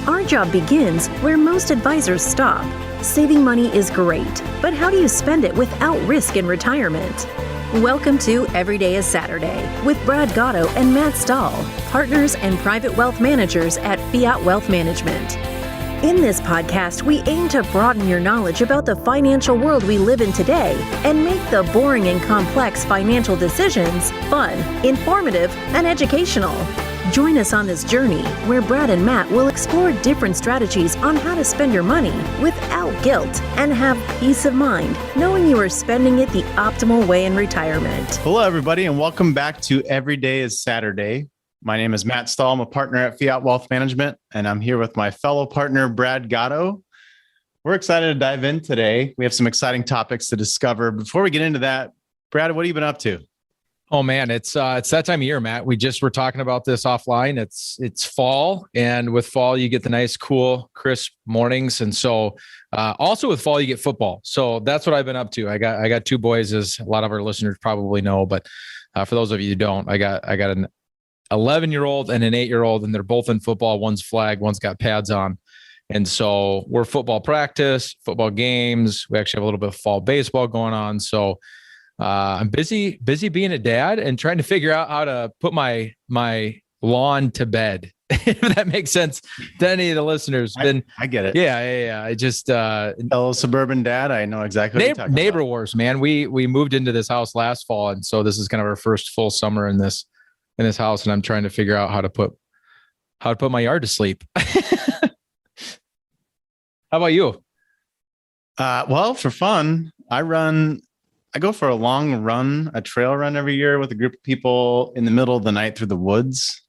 Our job begins where most advisors stop. Saving money is great, but how do you spend it without risk in retirement? Welcome to Every Day is Saturday with Brad Gotto and Matt Stahl, partners and private wealth managers at Fiat Wealth Management. In this podcast, we aim to broaden your knowledge about the financial world we live in today and make the boring and complex financial decisions fun, informative, and educational. Join us on this journey where Brad and Matt will explore different strategies on how to spend your money without guilt and have peace of mind, knowing you are spending it the optimal way in retirement. Hello, everybody, and welcome back to Every Day is Saturday. My name is Matt Stahl. I'm a partner at Fiat Wealth Management, and I'm here with my fellow partner, Brad Gotto. We're excited to dive in today. We have some exciting topics to discover. Before we get into that, Brad, what have you been up to? Oh man, it's that time of year, Matt. We just were talking about this offline. It's fall, and with fall you get the nice, cool, crisp mornings, and so also with fall you get football. So that's what I've been up to. I got two boys, as a lot of our listeners probably know, but for those of you who don't, I got an 11-year-old and an 8-year-old, and they're both in football. One's flag, one's got pads on, and so we're football practice, football games. We actually have a little bit of fall baseball going on. So I'm busy being a dad and trying to figure out how to put my lawn to bed. If that makes sense to any of the listeners. I get it. Yeah. I just fellow suburban dad. I know exactly what you're talking neighbor about. wars, man. We moved into this house last fall, and so this is kind of our first full summer in this house, and I'm trying to figure out how to put my yard to sleep. How about you? Well, for fun, I go for a long run, a trail run every year with a group of people in the middle of the night through the woods.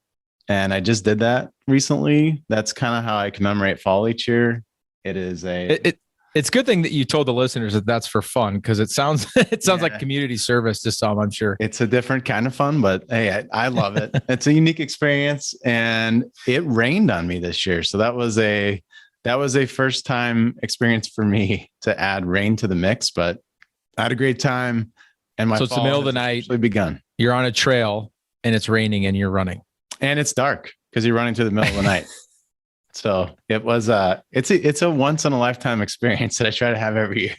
And I just did that recently. That's kind of how I commemorate fall each year. It is it's a good thing that you told the listeners that that's for fun, because it sounds like community service to some, I'm sure. It's a different kind of fun, but hey, I love it. It's a unique experience, and it rained on me this year. So that was a first time experience for me to add rain to the mix, but I had a great time, and so it's the middle of the night. Begun. You're on a trail, and it's raining, and you're running, and it's dark because you're running through the middle of the night. So it was it's a once in a lifetime experience that I try to have every year.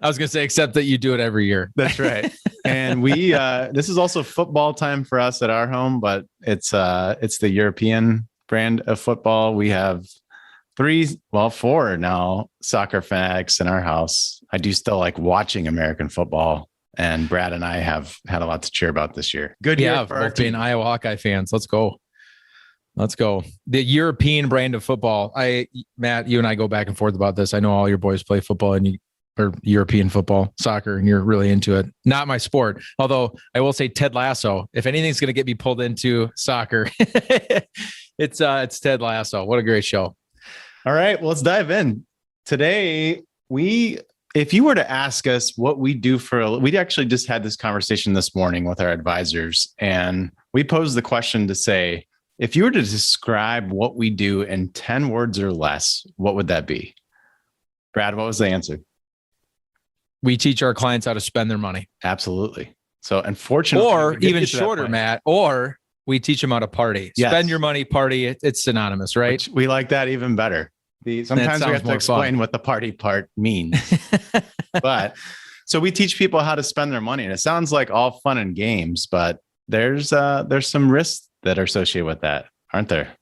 I was gonna say, except that you do it every year. That's right. And we this is also football time for us at our home, but it's the European brand of football. We have four now soccer fanatics in our house. I do still like watching American football, and Brad and I have had a lot to cheer about this year. Good year for both being Iowa Hawkeye fans. Let's go. The European brand of football. Matt, you and I go back and forth about this. I know all your boys play football or European football, soccer, and you're really into it. Not my sport. Although I will say Ted Lasso, if anything's going to get me pulled into soccer, it's Ted Lasso. What a great show. All right, well, let's dive in. Today, if you were to ask us what we do we actually just had this conversation this morning with our advisors, and we posed the question to say, if you were to describe what we do in 10 words or less, what would that be? Brad, what was the answer? We teach our clients how to spend their money. Absolutely. So unfortunately, or even shorter, Matt, or we teach them how to party. Yes. Spend your money, party. It's synonymous, right? Which we like that even better. Sometimes we have to explain what the party part means. But so we teach people how to spend their money, and it sounds like all fun and games, but there's some risks that are associated with that, aren't there?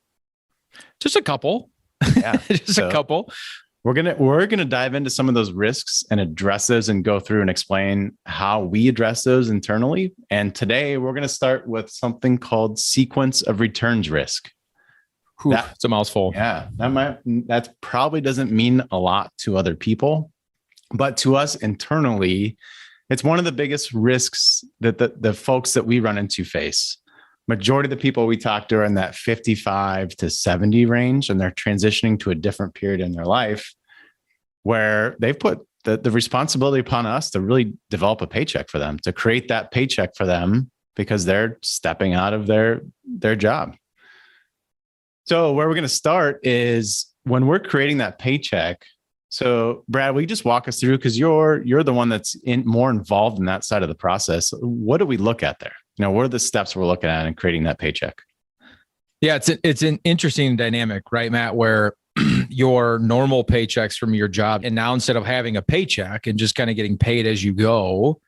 Just a couple. Yeah. A couple. We're gonna dive into some of those risks and address those and go through and explain how we address those internally. And today we're gonna start with something called sequence of returns risk. It's a mouthful. Yeah, that probably doesn't mean a lot to other people, but to us internally, it's one of the biggest risks that the folks that we run into face. Majority of the people we talk to are in that 55 to 70 range, and they're transitioning to a different period in their life where they've put the responsibility upon us to really develop a paycheck for them, to create that paycheck for them because they're stepping out of their job. So where we're going to start is when we're creating that paycheck. So Brad, will you just walk us through, because you're the one that's more involved in that side of the process. What do we look at there? What are the steps we're looking at in creating that paycheck? Yeah, it's an interesting dynamic, right, Matt, where your normal paychecks from your job. And now instead of having a paycheck and just kind of getting paid as you go,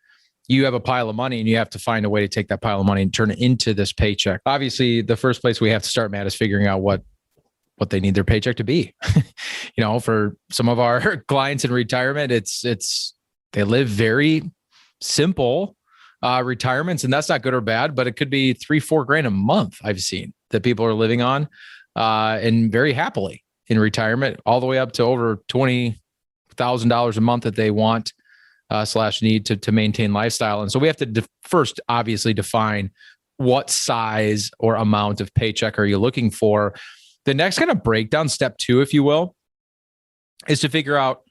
you have a pile of money and you have to find a way to take that pile of money and turn it into this paycheck. Obviously, the first place we have to start, Matt, is figuring out what they need their paycheck to be. For some of our clients in retirement, they live very simple retirements, and that's not good or bad, but it could be $3,000-4,000 a month. I've seen that people are living on and very happily in retirement, all the way up to over $20,000 a month that they want / need to maintain lifestyle. And so we have to first obviously define what size or amount of paycheck are you looking for. The next kind of breakdown, step 2, if you will, is to figure out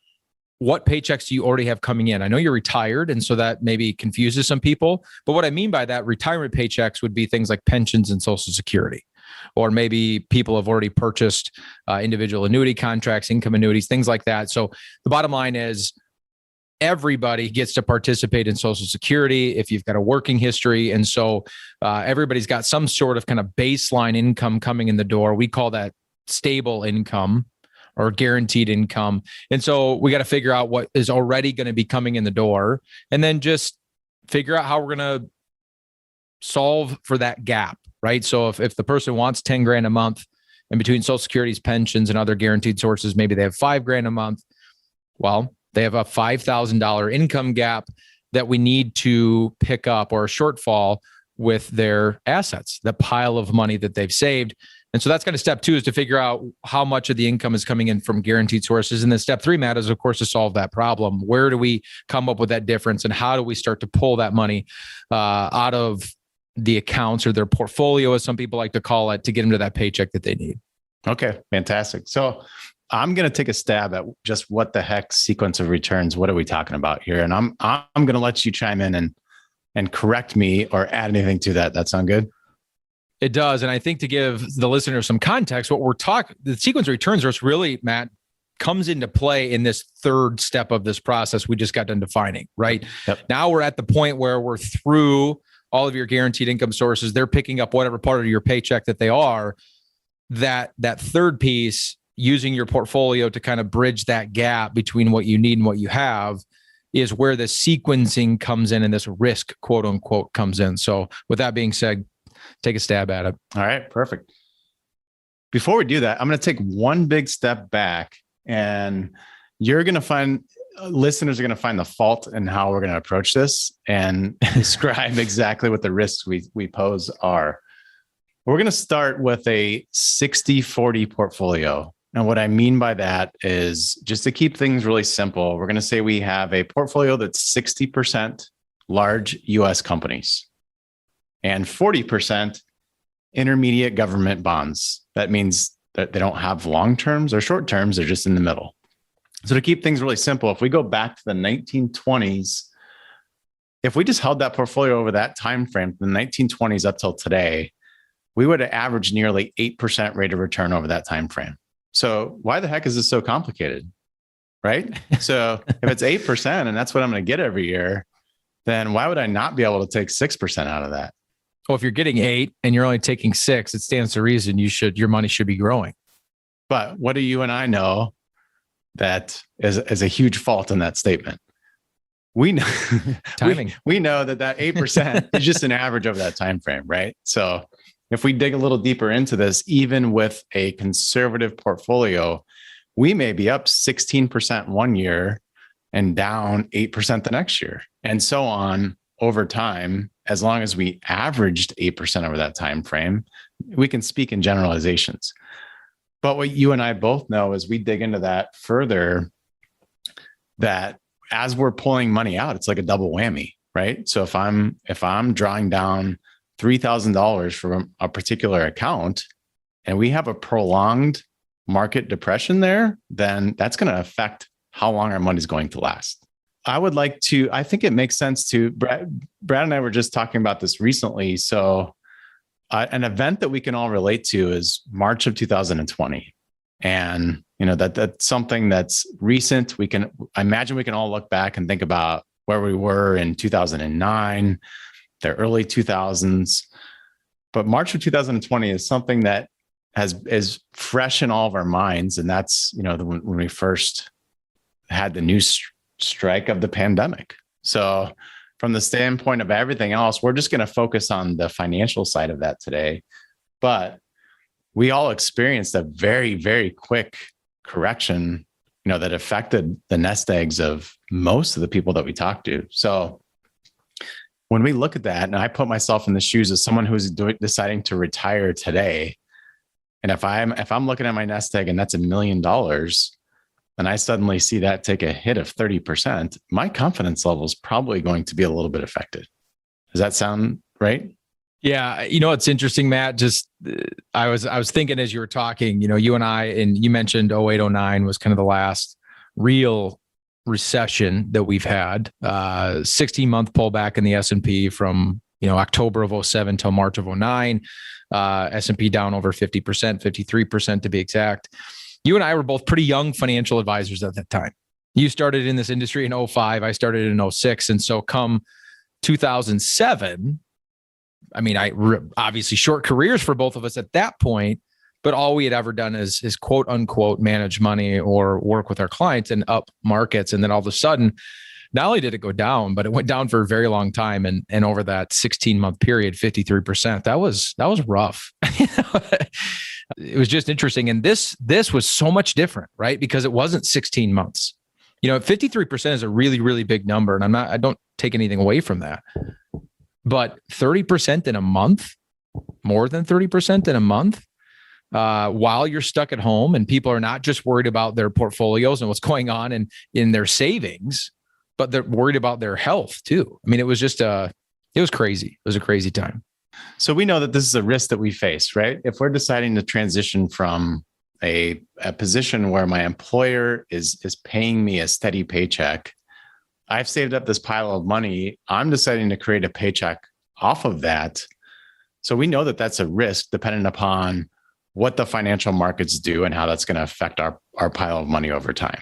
what paychecks do you already have coming in. I know you're retired, and so that maybe confuses some people. But what I mean by that, retirement paychecks would be things like pensions and Social Security, or maybe people have already purchased individual annuity contracts, income annuities, things like that. So the bottom line is everybody gets to participate in Social Security if you've got a working history. And so everybody's got some sort of kind of baseline income coming in the door. We call that stable income or guaranteed income. And so we got to figure out what is already going to be coming in the door, and then just figure out how we're going to solve for that gap, right? So if the person wants $10,000 a month, and between Social Security's pensions and other guaranteed sources, maybe they have $5,000 a month. Well, they have a $5,000 income gap that we need to pick up, or a shortfall with their assets, the pile of money that they've saved. And so that's kind of step 2, is to figure out how much of the income is coming in from guaranteed sources. And then step 3, Matt, is of course to solve that problem. Where do we come up with that difference, and how do we start to pull that money out of the accounts, or their portfolio, as some people like to call it, to get them to that paycheck that they need? Okay, fantastic. So I'm going to take a stab at just what the heck sequence of returns. What are we talking about here? And I'm going to let you chime in and correct me or add anything to that. That sound good? It does. And I think to give the listener some context, what we're talking, the sequence of returns is really, Matt, comes into play in this third step of this process we just got done defining, right? Yep. Now we're at the point where we're through all of your guaranteed income sources. They're picking up whatever part of your paycheck that they are. That third piece, using your portfolio to kind of bridge that gap between what you need and what you have, is where the sequencing comes in, and this risk, quote unquote, comes in. So with that being said, take a stab at it. All right, perfect. Before we do that, I'm going to take one big step back, and you're going to find listeners are going to find the fault in how we're going to approach this and describe exactly what the risks we pose are. We're going to start with a 60-40 portfolio. And what I mean by that is, just to keep things really simple, we're going to say we have a portfolio that's 60% large US companies and 40% intermediate government bonds. That means that they don't have long terms or short terms, they're just in the middle. So to keep things really simple, if we go back to the 1920s, if we just held that portfolio over that time frame from the 1920s up till today, we would have averaged nearly 8% rate of return over that time frame. So why the heck is this so complicated, right? So if it's 8% and that's what I'm going to get every year, then why would I not be able to take 6% out of that? Well, if you're getting 8 and you're only taking 6, it stands to reason your money should be growing. But what do you and I know that is a huge fault in that statement? We know timing. We know that 8% is just an average over that time frame, right? So if we dig a little deeper into this, even with a conservative portfolio, we may be up 16% one year and down 8% the next year, and so on over time. As long as we averaged 8% over that time frame, we can speak in generalizations. But what you and I both know, as we dig into that further, that as we're pulling money out, it's like a double whammy, right? So if I'm drawing down $3,000 from a particular account and we have a prolonged market depression there, then that's going to affect how long our money is going to last. I think it makes sense to, Brad and I were just talking about this recently. So an event that we can all relate to is March of 2020. And, that's something that's recent. I imagine we can all look back and think about where we were in 2009, the early 2000s. But March of 2020 is something that is fresh in all of our minds. And that's, when we first had the new strike of the pandemic. So from the standpoint of everything else, we're just going to focus on the financial side of that today. But we all experienced a very, very quick correction, that affected the nest eggs of most of the people that we talked to. So when we look at that, and I put myself in the shoes of someone who's deciding to retire today, and if I'm looking at my nest egg and that's $1 million, and I suddenly see that take a hit of 30%, my confidence level is probably going to be a little bit affected. Does that sound right? Yeah. It's interesting, Matt. Just I was thinking as you were talking, you and I, and you mentioned 0809 was kind of the last real recession that we've had. 16-month pullback in the S&P from October of 07 till March of 09. S&P down over 50%, 53% to be exact. You and I were both pretty young financial advisors at that time. You started in this industry in 05. I started in 06. And so come 2007, obviously short careers for both of us at that point, but all we had ever done is quote unquote manage money or work with our clients in up markets. And then all of a sudden, not only did it go down, but it went down for a very long time. And over that 16-month period, 53%, that was rough. It was just interesting. And this was so much different, right? Because it wasn't 16 months. 53% is a really, really big number. And I don't take anything away from that. But 30% in a month, more than 30% in a month, while you're stuck at home and people are not just worried about their portfolios and what's going on in their savings, but they're worried about their health too. It was just it was crazy. It was a crazy time. So we know that this is a risk that we face, right? If we're deciding to transition from a position where my employer is paying me a steady paycheck, I've saved up this pile of money, I'm deciding to create a paycheck off of that. So we know that that's a risk dependent upon what the financial markets do and how that's going to affect our pile of money over time.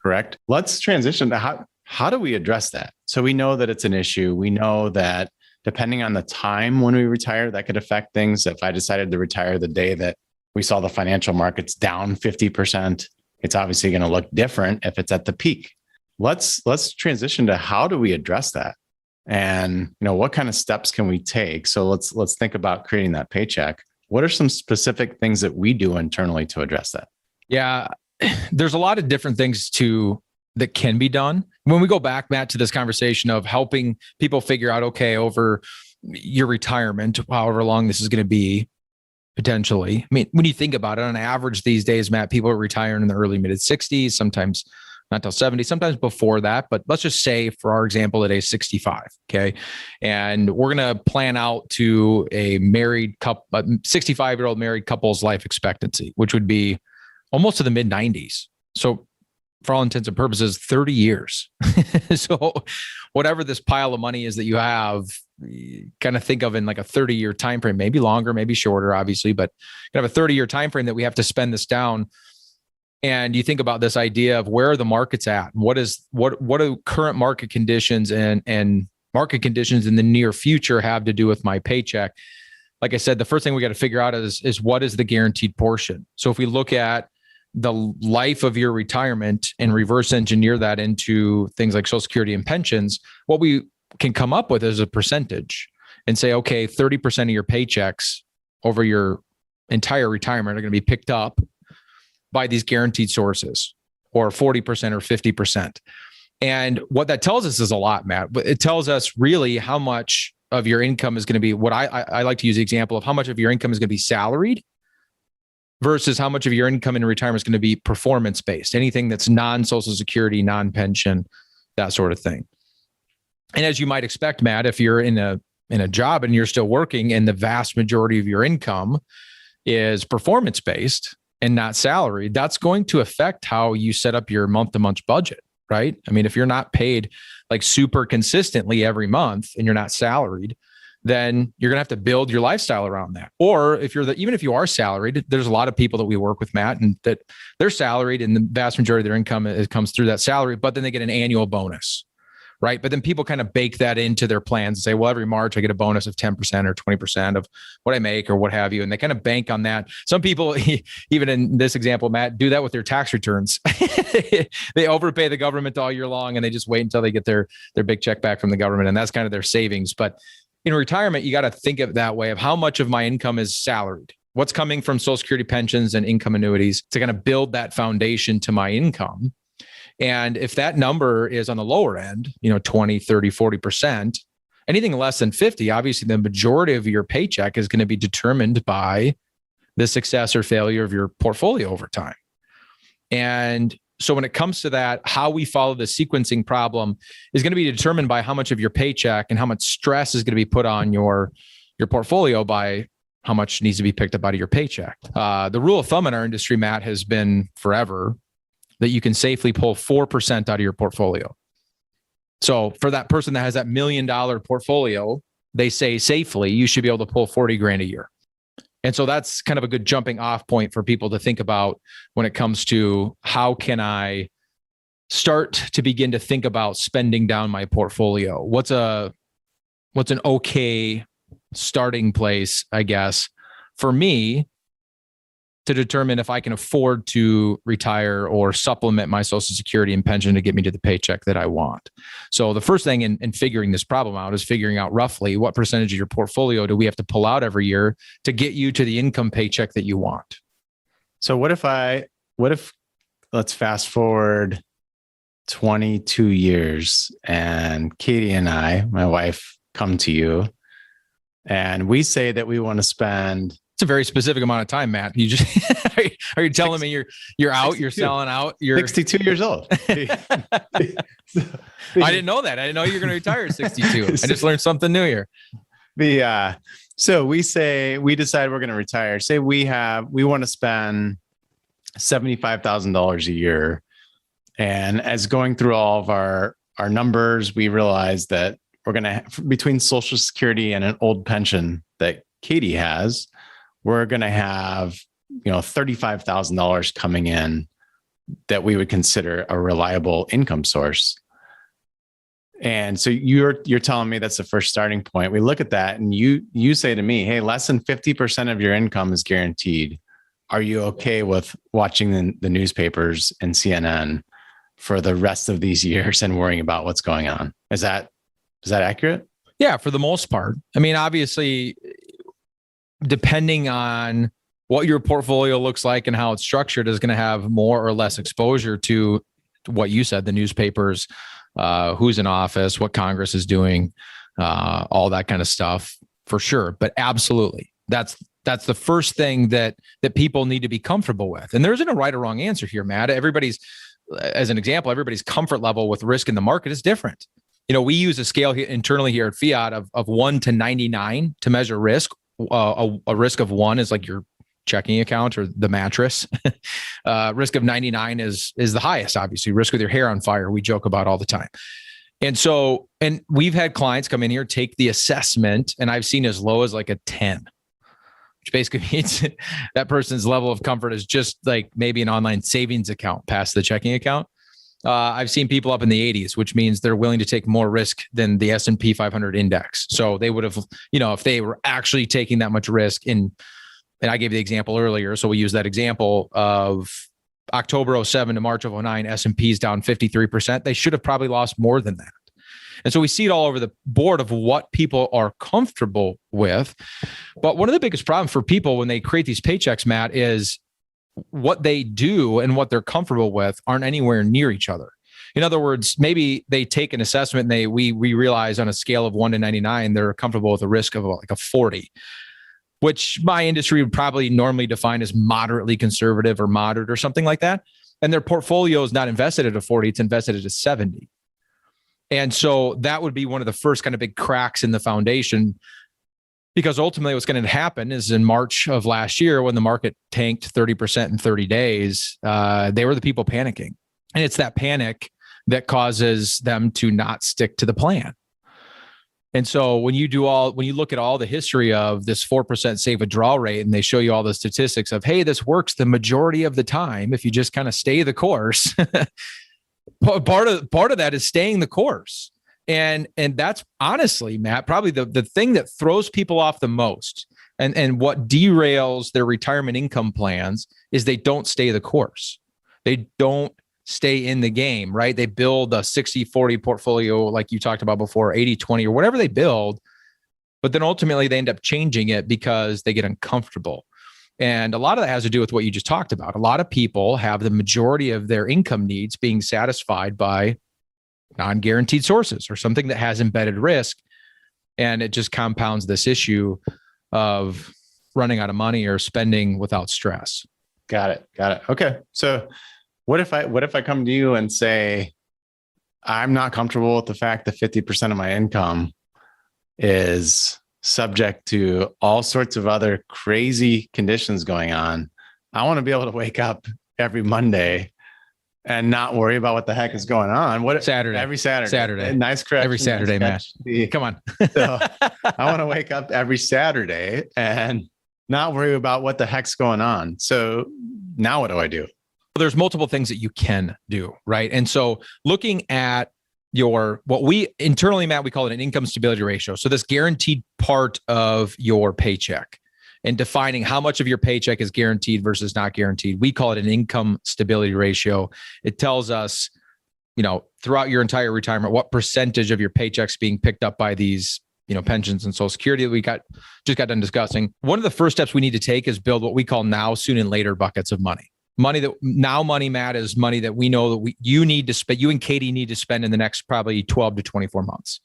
Correct? Let's transition to how do we address that? So we know that it's an issue. We know that depending on the time when we retire, that could affect things. If I decided to retire the day that we saw the financial markets down 50%, it's obviously going to look different if it's at the peak. Let's transition to how do we address that? And what kind of steps can we take? So let's think about creating that paycheck. What are some specific things that we do internally to address that? Yeah, there's a lot of different things that can be done. When we go back, Matt, to this conversation of helping people figure out, okay, over your retirement, however long this is going to be, potentially. When you think about it, on average these days, Matt, people are retiring in the early mid 60s, sometimes not till 70, sometimes before that. But let's just say, for our example, today 65. Okay. And we're going to plan out to a 65-year-old married couple's life expectancy, which would be almost to the mid 90s. So for all intents and purposes, 30 years. So whatever this pile of money is that you have, you kind of think of in like a 30-year time frame, maybe longer, maybe shorter, obviously, but you have a 30-year time frame that we have to spend this down. And you think about this idea of where are the markets at? What do current market conditions and market conditions in the near future have to do with my paycheck? Like I said, the first thing we got to figure out is what is the guaranteed portion? So if we look at the life of your retirement and reverse engineer that into things like Social Security and pensions, what we can come up with is a percentage and say, okay, 30% of your paychecks over your entire retirement are going to be picked up by these guaranteed sources, or 40% or 50%. And what that tells us is a lot, Matt. It tells us really how much of your income is going to be, what I like to use the example of how much of your income is going to be salaried versus how much of your income in retirement is going to be performance-based, anything that's non-Social Security, non-pension, that sort of thing. And as you might expect, Matt, if you're in a job and you're still working and the vast majority of your income is performance-based and not salaried, that's going to affect how you set up your month-to-month budget, right? If you're not paid like super consistently every month and you're not salaried, then you're going to have to build your lifestyle around that. Or even if you are salaried, there's a lot of people that we work with, Matt, and that they're salaried and the vast majority of their income comes through that salary, but then they get an annual bonus, right? But then people kind of bake that into their plans and say, well, every March I get a bonus of 10% or 20% of what I make or what have you. And they kind of bank on that. Some people, even in this example, Matt, do that with their tax returns. They overpay the government all year long and they just wait until they get their big check back from the government. And that's kind of their savings. But in retirement, you got to think of it that way of how much of my income is salaried. What's coming from Social Security pensions and income annuities to kind of build that foundation to my income. And if that number is on the lower end, 20, 30, 40%, anything less than 50, obviously the majority of your paycheck is going to be determined by the success or failure of your portfolio over time. And so when it comes to that, how we follow the sequencing problem is going to be determined by how much of your paycheck and how much stress is going to be put on your portfolio by how much needs to be picked up out of your paycheck. The rule of thumb in our industry, Matt, has been forever that you can safely pull 4% out of your portfolio. So for that person that has that $1 million portfolio, they say safely, you should be able to pull 40 grand a year. And so that's kind of a good jumping off point for people to think about when it comes to how can I start to begin to think about spending down my portfolio? What's an okay starting place, I guess, for me to determine if I can afford to retire or supplement my Social Security and pension to get me to the paycheck that I want. So the first thing in figuring this problem out is figuring out roughly what percentage of your portfolio do we have to pull out every year to get you to the income paycheck that you want. So what if let's fast forward 22 years and Katie and I, my wife, come to you and we say that we want to spend. It's a very specific amount of time, Matt. You just are you telling me you're out, 62. You're selling out, you're 62 years old. I didn't know that. I didn't know you were going to retire at 62. I just learned something new here. So we decide we're going to retire. Say we want to spend $75,000 a year. And as going through all of our numbers, we realize that we're going to, between Social Security and an old pension that Katie has, we're going to have, $35,000 coming in that we would consider a reliable income source. And so you're telling me that's the first starting point. We look at that and you say to me, hey, less than 50% of your income is guaranteed. Are you okay with watching the newspapers and CNN for the rest of these years and worrying about what's going on? Is that accurate? Yeah, for the most part. I mean, obviously, depending on what your portfolio looks like and how it's structured is going to have more or less exposure to what you said, the newspapers, who's in office, what Congress is doing, all that kind of stuff for sure. But absolutely, that's the first thing that people need to be comfortable with. And there isn't a right or wrong answer here, Matt. As an example, everybody's comfort level with risk in the market is different. We use a scale internally here at Fiat of 1 to 99 to measure risk. A risk of 1 is like your checking account or the mattress. Risk of 99 is the highest, obviously. Risk with your hair on fire, we joke about all the time. And we've had clients come in here, take the assessment, and I've seen as low as like a 10, which basically means that person's level of comfort is just like maybe an online savings account past the checking account. I've seen people up in the 80s, which means they're willing to take more risk than the S&P 500 index. So they would have, if they were actually taking that much risk and I gave the example earlier. So we use that example of October 07 to March of 09, S&P is down 53%. They should have probably lost more than that. And so we see it all over the board of what people are comfortable with. But one of the biggest problems for people when they create these paychecks, Matt, is what they do and what they're comfortable with aren't anywhere near each other. In other words, maybe they take an assessment and we realize on a scale of 1 to 99, they're comfortable with a risk of like a 40, which my industry would probably normally define as moderately conservative or moderate or something like that. And their portfolio is not invested at a 40, it's invested at a 70. And so that would be one of the first kind of big cracks in the foundation. Because ultimately what's going to happen is in March of last year, when the market tanked 30% in 30 days, they were the people panicking. And it's that panic that causes them to not stick to the plan. And so when you look at all the history of this 4% safe withdrawal rate, and they show you all the statistics of, hey, this works the majority of the time if you just kind of stay the course. Part of that is staying the course. And that's honestly, Matt, probably the thing that throws people off the most and what derails their retirement income plans is they don't stay the course. They don't stay in the game, right? They build a 60-40 portfolio like you talked about before, 80-20 or whatever they build, but then ultimately they end up changing it because they get uncomfortable. And a lot of that has to do with what you just talked about. A lot of people have the majority of their income needs being satisfied by non-guaranteed sources or something that has embedded risk. And it just compounds this issue of running out of money or spending without stress. Got it. Okay. So what if I come to you and say, I'm not comfortable with the fact that 50% of my income is subject to all sorts of other crazy conditions going on. I want to be able to wake up every Monday and not worry about what the heck is going on. Every Saturday. Nice correction. Every Saturday, Matt. Come on. So I want to wake up every Saturday and not worry about what the heck's going on. So now what do I do? There's multiple things that you can do, right? And so looking at what we internally, Matt, we call it an income stability ratio. So this guaranteed part of your paycheck and defining how much of your paycheck is guaranteed versus not guaranteed. We call it an income stability ratio. It tells us, throughout your entire retirement, what percentage of your paycheck's being picked up by these, pensions and Social Security that we just got done discussing. One of the first steps we need to take is build what we call now, soon, and later buckets of money. Money, Matt, is money that we know that you need to spend, you and Katie need to spend in the next probably 12 to 24 months.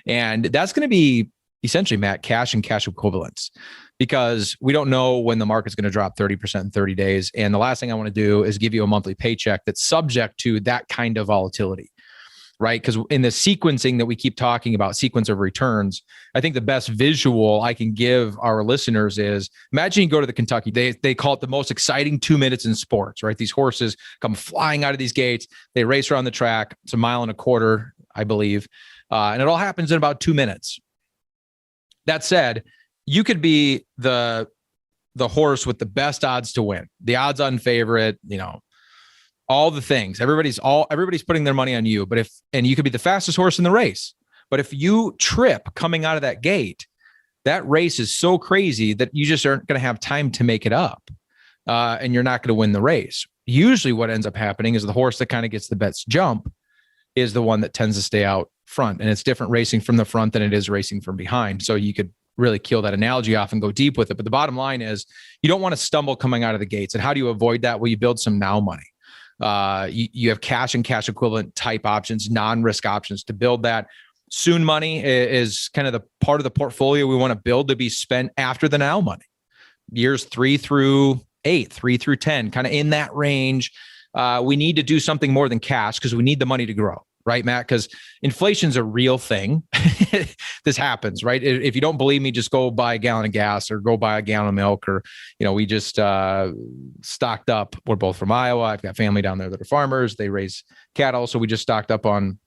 And that's going to be essentially, Matt, cash and cash equivalents, because we don't know when the market's going to drop 30% in 30 days. And the last thing I want to do is give you a monthly paycheck that's subject to that kind of volatility, right? Because in the sequencing that we keep talking about, sequence of returns, I think the best visual I can give our listeners is, imagine you go to the Kentucky, they call it the most exciting 2 minutes in sports, right? These horses come flying out of these gates, they race around the track. It's 1.25 miles, I believe. And it all happens in about 2 minutes. That said, you could be the horse with the best odds to win, the odds-on favorite, all the things. Everybody's putting their money on you. And you could be the fastest horse in the race. But if you trip coming out of that gate, that race is so crazy that you just aren't going to have time to make it up. And you're not going to win the race. Usually what ends up happening is the horse that kind of gets the best jump is the one that tends to stay out front. And it's different racing from the front than it is racing from behind. So you could really kill that analogy off and go deep with it. But the bottom line is you don't want to stumble coming out of the gates. And how do you avoid that? Well, you build some now money. You have cash and cash equivalent type options, non-risk options to build that. Soon money is kind of the part of the portfolio we want to build to be spent after the now money. Years 3 through 8, 3 through 10, kind of in that range. We need to do something more than cash because we need the money to grow. Right, Matt? Because inflation's a real thing. This happens, right? If you don't believe me, just go buy a gallon of gas or go buy a gallon of milk, or, we just stocked up. We're both from Iowa. I've got family down there that are farmers. They raise cattle. So we just stocked up on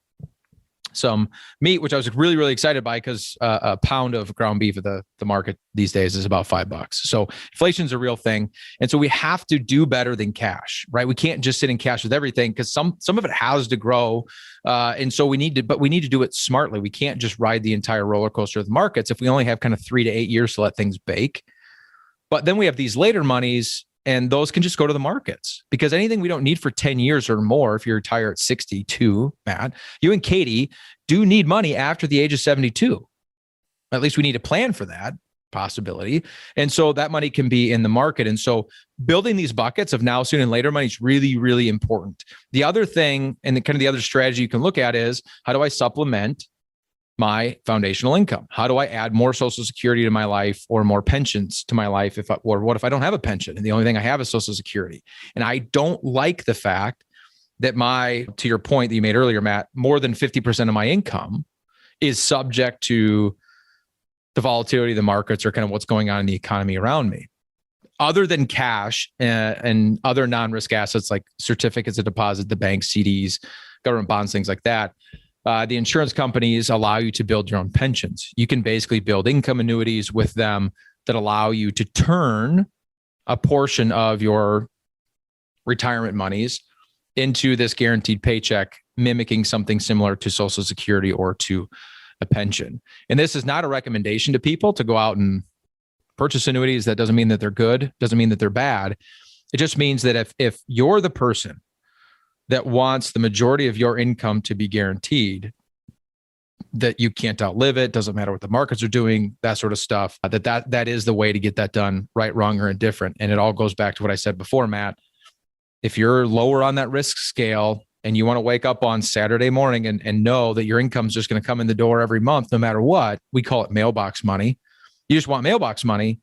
some meat, which I was really, really excited by because a pound of ground beef at the market these days is about $5. So inflation's a real thing. And so we have to do better than cash, right? We can't just sit in cash with everything because some of it has to grow. And so we need to do it smartly. We can't just ride the entire roller coaster of the markets if we only have kind of 3 to 8 years to let things bake. But then we have these later monies, and those can just go to the markets, because anything we don't need for 10 years or more, if you retire at 62, Matt, you and Katie do need money after the age of 72. At least we need to plan for that possibility. And so that money can be in the market. And so building these buckets of now, soon, and later money is really, really important. The other thing, and kind of the other strategy you can look at is, how do I supplement my foundational income? How do I add more Social Security to my life or more pensions to my life? Or what if I don't have a pension and the only thing I have is Social Security? And I don't like the fact that to your point that you made earlier, Matt, more than 50% of my income is subject to the volatility of the markets or kind of what's going on in the economy around me. Other than cash and other non-risk assets like certificates of deposit, the bank, CDs, government bonds, things like that, the insurance companies allow you to build your own pensions. You can basically build income annuities with them that allow you to turn a portion of your retirement monies into this guaranteed paycheck mimicking something similar to Social Security or to a pension. And this is not a recommendation to people to go out and purchase annuities. That doesn't mean that they're good, doesn't mean that they're bad. It just means that if you're the person that wants the majority of your income to be guaranteed, that you can't outlive it, doesn't matter what the markets are doing, that sort of stuff, that is the way to get that done, right, wrong, or indifferent. And it all goes back to what I said before, Matt. If you're lower on that risk scale and you want to wake up on Saturday morning and know that your income's just going to come in the door every month, no matter what, we call it mailbox money. You just want mailbox money.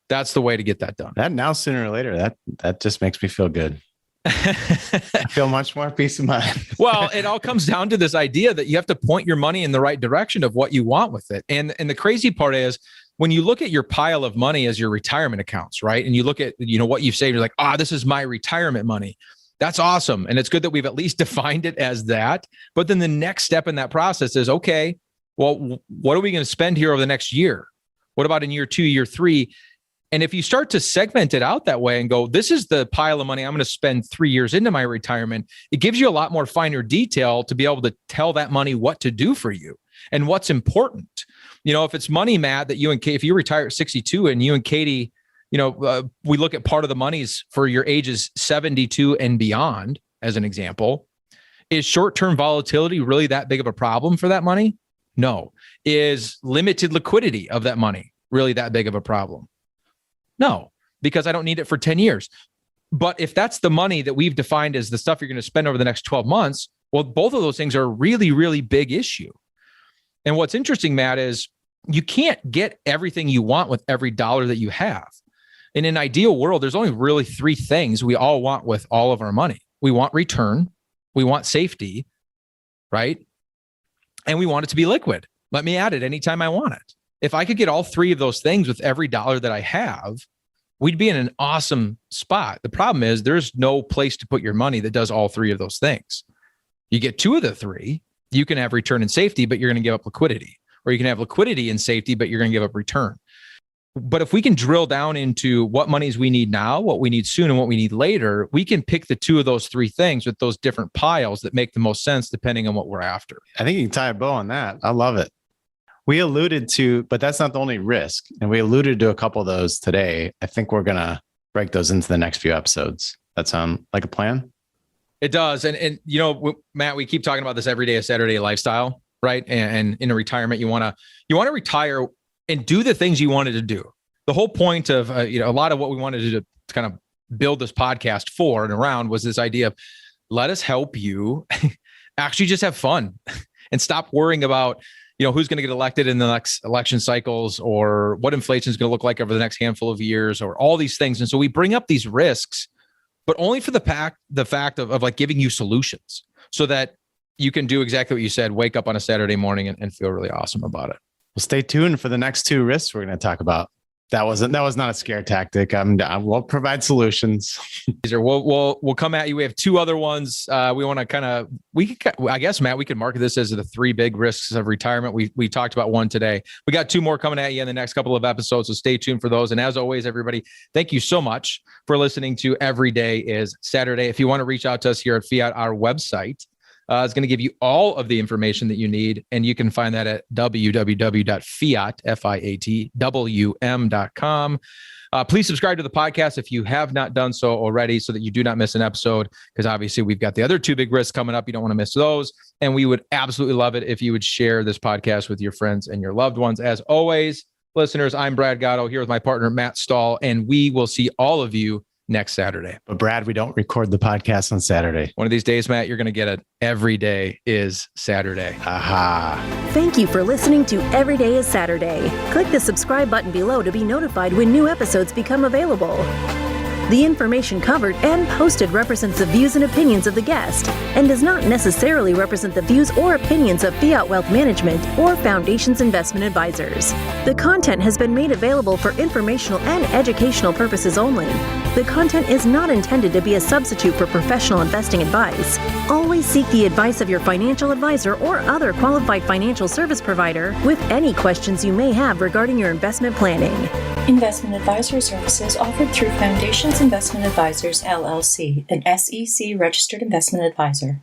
That's the way to get that done. That now, sooner or later, that just makes me feel good. I feel much more peace of mind. Well, it all comes down to this idea that you have to point your money in the right direction of what you want with it. And the crazy part is when you look at your pile of money as your retirement accounts, right? And you look at, what you've saved, you're like, this is my retirement money. That's awesome. And it's good that we've at least defined it as that. But then the next step in that process is, okay, well, what are we going to spend here over the next year? What about in year 2, year 3? And if you start to segment it out that way and go, this is the pile of money I'm going to spend 3 years into my retirement, it gives you a lot more finer detail to be able to tell that money what to do for you and what's important. If it's money, Matt, that you and Katie, if you retire at 62 and you and Katie, we look at part of the monies for your ages 72 and beyond, as an example. Is short-term volatility really that big of a problem for that money? No. Is limited liquidity of that money really that big of a problem? No, because I don't need it for 10 years. But if that's the money that we've defined as the stuff you're going to spend over the next 12 months, well, both of those things are a really, really big issue. And what's interesting, Matt, is you can't get everything you want with every dollar that you have. In an ideal world, there's only really 3 things we all want with all of our money. We want return, we want safety, right? And we want it to be liquid. Let me add it anytime I want it. If I could get all 3 of those things with every dollar that I have, we'd be in an awesome spot. The problem is there's no place to put your money that does all 3 of those things. You get 2 of the 3, you can have return and safety, but you're going to give up liquidity. Or you can have liquidity and safety, but you're going to give up return. But if we can drill down into what monies we need now, what we need soon, and what we need later, we can pick the 2 of those 3 things with those different piles that make the most sense depending on what we're after. I think you can tie a bow on that. I love it. We alluded to, but that's not the only risk. And we alluded to a couple of those today. I think we're going to break those into the next few episodes. That sound like a plan? It does. And Matt, we keep talking about this every day of Saturday lifestyle, right? And in a retirement, you want to retire and do the things you wanted to do. The whole point of, a lot of what we wanted to kind of build this podcast for and around was this idea of let us help you actually just have fun and stop worrying about, who's going to get elected in the next election cycles or what inflation is going to look like over the next handful of years or all these things. And so we bring up these risks, but only for the fact of like giving you solutions so that you can do exactly what you said, wake up on a Saturday morning and feel really awesome about it. Well, stay tuned for the next 2 risks we're going to talk about. That was not a scare tactic. We'll provide solutions. We'll come at you. We have 2 other ones. We want to I guess, Matt, we could market this as the 3 big risks of retirement. We talked about 1 today. We got 2 more coming at you in the next couple of episodes. So stay tuned for those. And as always, everybody, thank you so much for listening to Every Day is Saturday. If you want to reach out to us here at Fiat, our website is going to give you all of the information that you need. And you can find that at www.fiatwm.com. Please subscribe to the podcast if you have not done so already so that you do not miss an episode, because obviously we've got the other 2 big risks coming up. You don't want to miss those. And we would absolutely love it if you would share this podcast with your friends and your loved ones. As always, listeners, I'm Brad Gotto here with my partner, Matt Stahl, and we will see all of you next Saturday. But Brad, we don't record the podcast on Saturday. One of these days, Matt, you're going to get it. Every day is Saturday. Aha. Thank you for listening to Every Day is Saturday. Click the subscribe button below to be notified when new episodes become available. The information covered and posted represents the views and opinions of the guest and does not necessarily represent the views or opinions of Fiat Wealth Management or Foundation's investment advisors. The content has been made available for informational and educational purposes only. The content is not intended to be a substitute for professional investing advice. Always seek the advice of your financial advisor or other qualified financial service provider with any questions you may have regarding your investment planning. Investment advisory services offered through Foundations Investment Advisors, LLC, an SEC registered investment advisor.